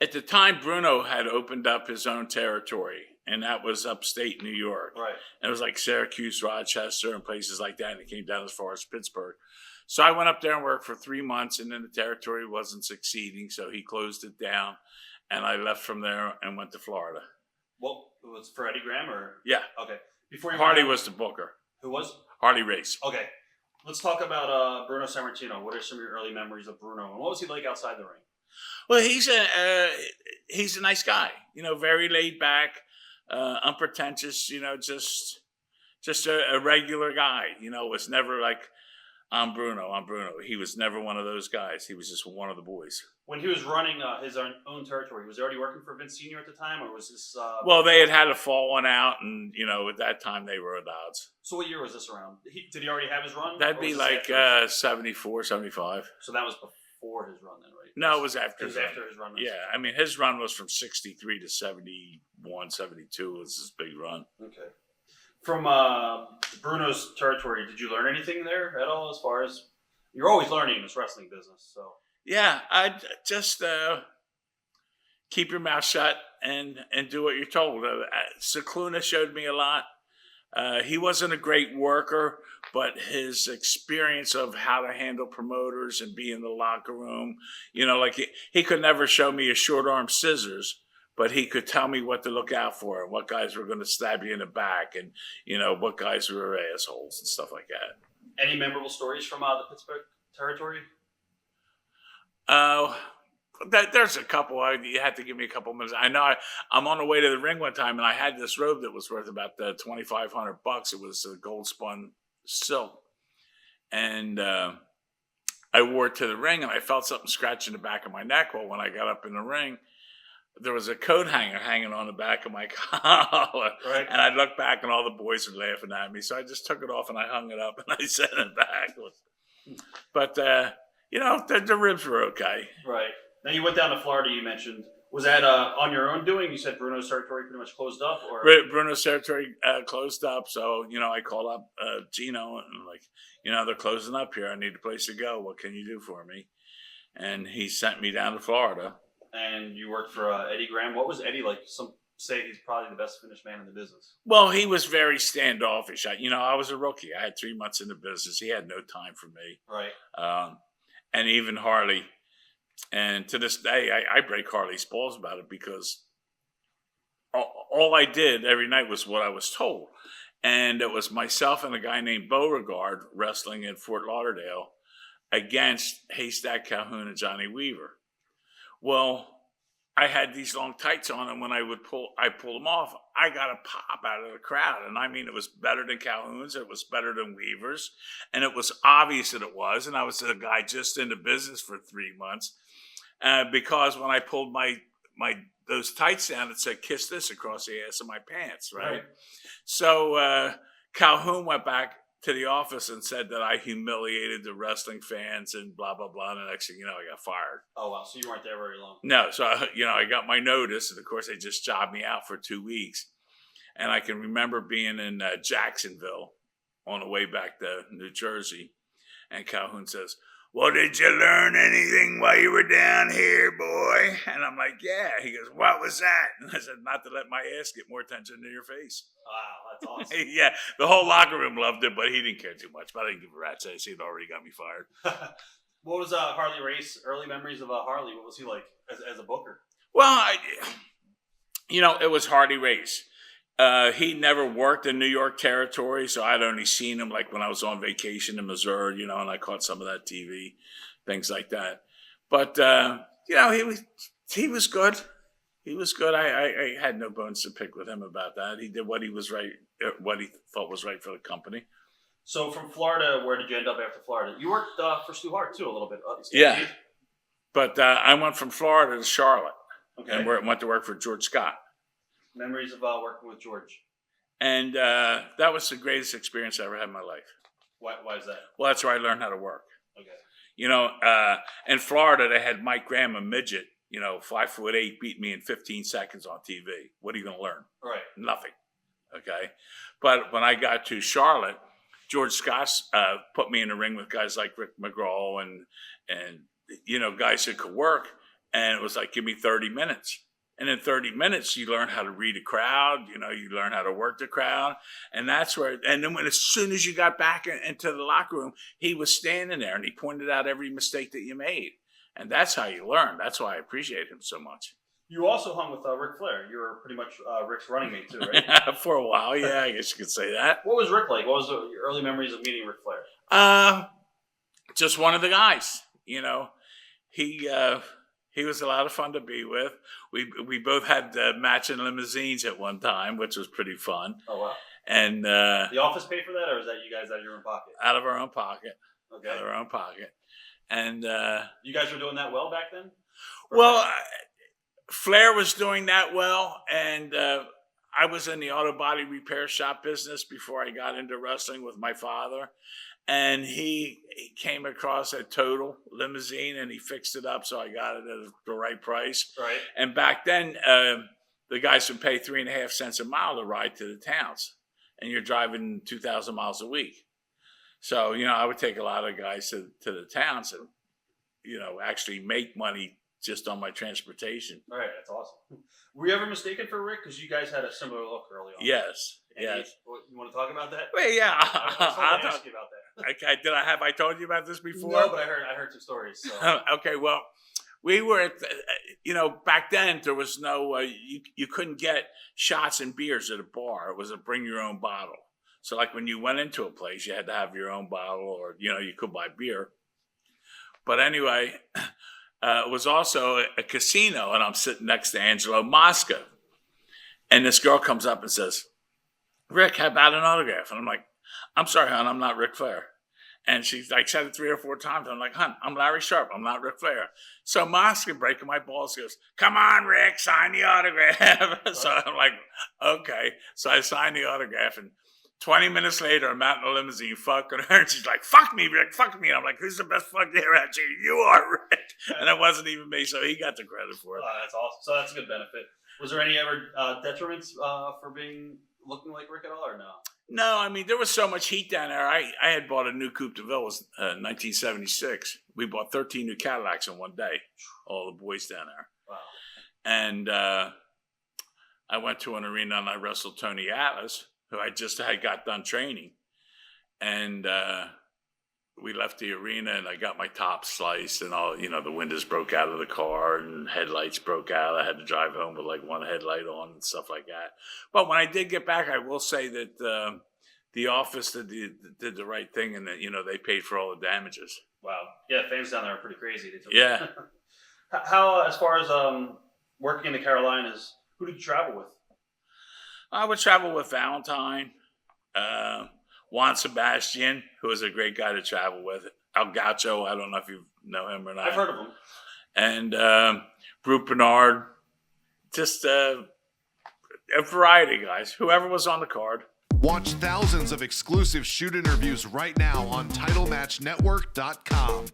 At the time, Bruno had opened up his own territory, and that was upstate New York. Right. And it was like Syracuse, Rochester, and places like that. And it came down as far as Pittsburgh. So I went up there and worked for 3 months, and then the territory wasn't succeeding, so he closed it down, and I left from there and went to Florida. Well, it was for Eddie Graham, or Yeah, okay. Before you Harley was the booker. who was? Harley Race. Okay. Let's talk about Bruno Sammartino. What are some of your early memories of Bruno, and what was he like outside the ring? Well, he's a nice guy. Very laid back, unpretentious. Just a regular guy. Was never like I'm Bruno. I'm Bruno. He was never one of those guys. He was just one of the boys. When he was running his own territory, was he already working for Vince Senior at the time, or was this? Well, they had to fall one out, and at that time they were at odds. So what year was this around? Did he already have his run? That'd be like 74, 75. So that was before his run, then, right? No, it was after. It was after his run. Yeah, I mean his run was from 63 to 71, 72 was his big run. Okay. From Bruno's territory, did you learn anything there at all? As far as you're always learning in this wrestling business, so. Yeah, I just keep your mouth shut and do what you're told. Cicluna showed me a lot. He wasn't a great worker, but his experience of how to handle promoters and be in the locker room, like he could never show me a short arm scissors, but he could tell me what to look out for and what guys were going to stab you in the back and, what guys were assholes and stuff like that. Any memorable stories from the Pittsburgh territory? There's a couple. You had to give me a couple minutes. I know I'm on the way to the ring one time, and I had this robe that was worth about $2,500. It was a gold spun silk, and I wore it to the ring, and I felt something scratching the back of my neck. Well, when I got up in the ring, there was a coat hanger hanging on the back of my collar, right. And I looked back, and all the boys were laughing at me. So I just took it off and I hung it up, and I sent it back. But the ribs were okay. Right. Now you went down to Florida. You mentioned, was that on your own doing? You said Bruno's territory pretty much closed up, or Bruno's territory closed up. So I called up Gino and they're closing up here. I need a place to go. What can you do for me? And he sent me down to Florida. And you worked for Eddie Graham. What was Eddie like? Some say he's probably the best finished man in the business. Well, he was very standoffish. I was a rookie. I had 3 months in the business. He had no time for me. Right. And even Harley. And to this day, I break Harley's balls about it because all I did every night was what I was told. And it was myself and a guy named Beauregard wrestling in Fort Lauderdale against Haystacks Calhoun and Johnny Weaver. Well, I had these long tights on, and when I pulled them off, I got a pop out of the crowd. And I mean, it was better than Calhoun's, it was better than Weaver's, and it was obvious that it was. And I was a guy just in the business for 3 months, because when I pulled my those tights down, it said "Kiss this" across the ass of my pants, right? So Calhoun went back to the office and said that I humiliated the wrestling fans and blah, blah, blah. And the next thing you know, I got fired. Oh, wow. So you weren't there very long. No. So, I got my notice. And, of course, they just jobbed me out for 2 weeks. And I can remember being in Jacksonville on the way back to New Jersey. And Calhoun says, "Well, did you learn anything while you were down here, boy?" And I'm like, "Yeah." He goes, "What was that?" And I said, "Not to let my ass get more attention than your face." Wow, that's awesome. Yeah, the whole locker room loved it, but he didn't care too much. But I didn't give a rat's ass. He had already got me fired. What was Harley Race? Early memories of Harley. What was he like as a booker? Well, it was Harley Race. He never worked in New York territory, so I'd only seen him like when I was on vacation in Missouri, and I caught some of that TV, things like that. But he was good. He was good. I had no bones to pick with him about that. He did what he was right, what he thought was right for the company. So from Florida, where did you end up after Florida? You worked for Stu Hart too a little bit. Yeah, but I went from Florida to Charlotte, okay, and went to work for George Scott. Memories of working with George. And that was the greatest experience I ever had in my life. Why is that? Well, that's where I learned how to work. Okay. In Florida, they had Mike Graham, a midget, 5'8", beat me in 15 seconds on TV. What are you going to learn? Right. Nothing. Okay. But when I got to Charlotte, George Scott put me in the ring with guys like Rick McGraw and guys that could work. And it was like, give me 30 minutes. And in 30 minutes, you learn how to read a crowd. You learn how to work the crowd. And that's where, and then as soon as you got back into the locker room, he was standing there and he pointed out every mistake that you made. And that's how you learn. That's why I appreciate him so much. You also hung with Ric Flair. You were pretty much Ric's running mate too, right? For a while, yeah, I guess you could say that. What was Ric like? What was your early memories of meeting Ric Flair? Just one of the guys. He was a lot of fun to be with. We both had matching limousines at one time, which was pretty fun. Oh, wow. And the office paid for that, or is that you guys out of your own pocket? Out of our own pocket. Okay. Out of our own pocket. And you guys were doing that well back then? Well, Flair was doing that well, and I was in the auto body repair shop business before I got into wrestling with my father. And he came across a Total limousine, and he fixed it up so I got it at the right price. Right. And back then, the guys would pay 3.5 cents a mile to ride to the towns, and you're driving 2,000 miles a week. So, I would take a lot of guys to the towns and, actually make money just on my transportation. All right, that's awesome. Were you ever mistaken for Ric? Because you guys had a similar look early on. Yes. Yes. You want to talk about that? Well, yeah. I'll ask you about that. Okay. Have I told you about this before? No, but I heard some stories. So. Okay. Well, we were at, back then there was no, you couldn't get shots and beers at a bar. It was a bring your own bottle. So like when you went into a place, you had to have your own bottle, or, you could buy beer. But anyway, it was also a casino, and I'm sitting next to Angelo Mosca. And this girl comes up and says, Rick, how about an autograph? And I'm like, I'm sorry, hon, I'm not Ric Flair. And she's like, said it 3 or 4 times. I'm like, hon, I'm Larry Sharpe. I'm not Ric Flair. So Mosca, breaking my balls, goes, come on, Rick, sign the autograph. So I'm like, okay. So I signed the autograph, and 20 minutes later, I'm out in a limousine fucking her, and she's like, fuck me, Rick, fuck me. And I'm like, who's the best fuck there at you? You are, Rick. And it wasn't even me, so he got the credit for it. Oh, that's awesome. So that's a good benefit. Was there any ever detriments for looking like Rick at all, or no? No, I mean, there was so much heat down there. I had bought a new Coupe de Ville. It was 1976. We bought 13 new Cadillacs in one day, all the boys down there. Wow. And I went to an arena and I wrestled Tony Atlas, who I just had got done training. And we left the arena, and I got my top sliced, and all, the windows broke out of the car and headlights broke out. I had to drive home with like one headlight on and stuff like that. But when I did get back, I will say that the office did the right thing, and that, they paid for all the damages. Wow. Yeah, fans down there are pretty crazy. Yeah. How, as far as working in the Carolinas, who did you travel with? I would travel with Valentine, Juan Sebastian, who was a great guy to travel with. El Gaucho, I don't know if you know him or not. I've heard of him. And Brute Bernard. Just a variety, guys. Whoever was on the card. Watch thousands of exclusive shoot interviews right now on TitleMatchNetwork.com.